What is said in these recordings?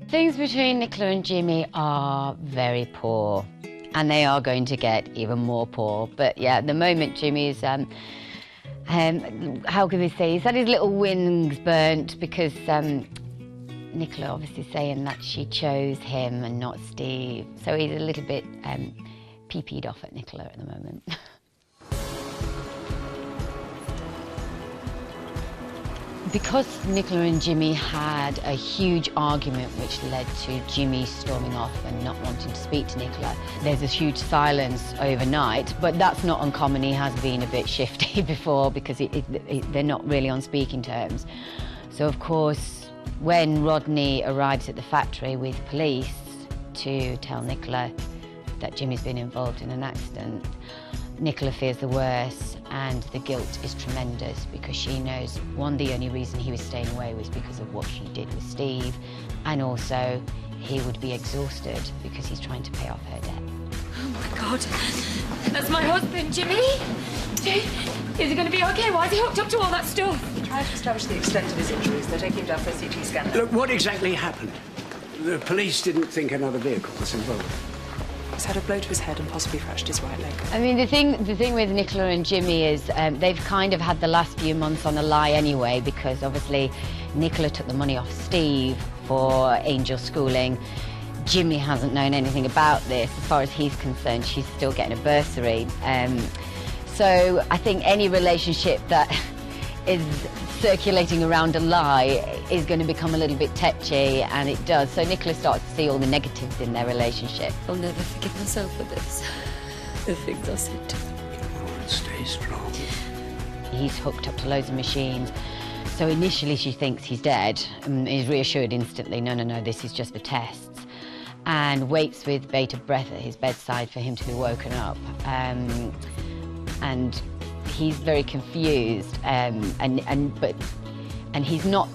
Things between Nicola and Jimmy are very poor, and they are going to get even more poor. But yeah, at the moment Jimmy's, how can we say, he's had his little wings burnt because Nicola obviously saying that she chose him and not Steve. So he's a little bit pee-peed off at Nicola at the moment. Because Nicola and Jimmy had a huge argument which led to Jimmy storming off and not wanting to speak to Nicola, there's a huge silence overnight, but that's not uncommon. He has been a bit shifty before because they're not really on speaking terms. So of course, when Rodney arrives at the factory with police to tell Nicola that Jimmy's been involved in an accident, Nicola fears the worst, and the guilt is tremendous because she knows, one, the only reason he was staying away was because of what she did with Steve, and also he would be exhausted because he's trying to pay off her debt. Oh my God, that's my husband, Jimmy. Is he going to be okay? Why is he hooked up to all that stuff? Trying to establish the extent of his injuries. They're taking him down for a CT scan. Look, what exactly happened? The police didn't think another vehicle was involved. He's had a blow to his head and possibly fractured his right leg. I mean, the thing with Nicola and Jimmy is they've kind of had the last few months on a lie anyway, because obviously Nicola took the money off Steve for Angel's schooling. Jimmy hasn't known anything about this. As far as he's concerned, she's still getting a bursary. So I think any relationship that is circulating around a lie is going to become a little bit tetchy, and it does. So Nicola starts to see all the negatives in their relationship. I'll never forgive myself for this. The things I said to him. Come on, stay strong. He's hooked up to loads of machines. So initially she thinks he's dead and is reassured instantly, no, this is just for tests. And waits with bated breath at his bedside for him to be woken up. And he's very confused, and he's not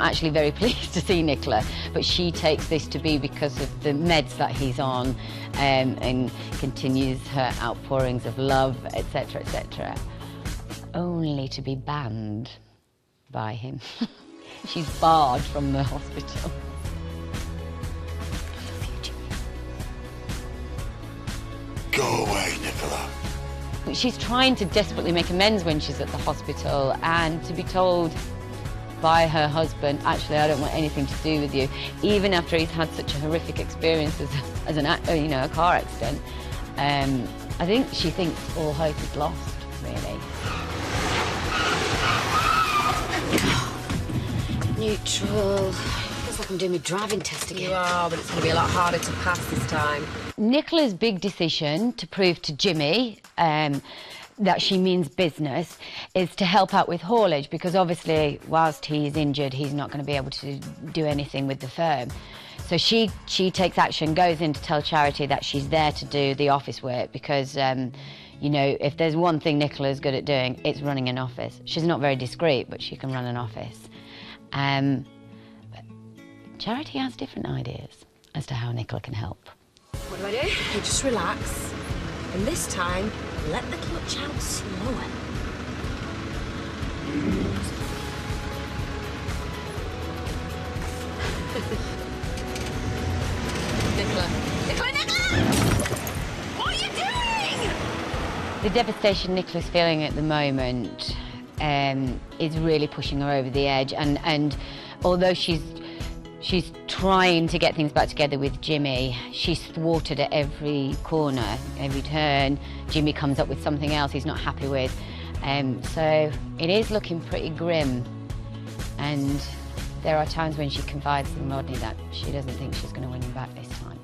actually very pleased to see Nicola, but she takes this to be because of the meds that he's on, and continues her outpourings of love, etc., etc., only to be banned by him. She's barred from the hospital. Go away, Nicola. She's trying to desperately make amends when she's at the hospital, and to be told by her husband, actually, I don't want anything to do with you, even after he's had such a horrific experience as a car accident. I think she thinks all hope is lost, really. Neutral. Feels like I'm doing my driving test again. You are, but it's going to be a lot harder to pass this time. Nicola's big decision to prove to Jimmy that she means business is to help out with haulage, because obviously whilst he's injured he's not going to be able to do anything with the firm. So she takes action, goes in to tell Charity that she's there to do the office work, because if there's one thing Nicola's good at doing, it's running an office. She's not very discreet, but she can run an office. But Charity has different ideas as to how Nicola can help. What do? You just relax. And this time, let the clutch out slower. Nicola! What are you doing? The devastation Nicola's feeling at the moment is really pushing her over the edge, and although she's trying to get things back together with Jimmy, she's thwarted at every corner, every turn. Jimmy comes up with something else he's not happy with. So it is looking pretty grim. And there are times when she confides in Rodney that she doesn't think she's going to win him back this time.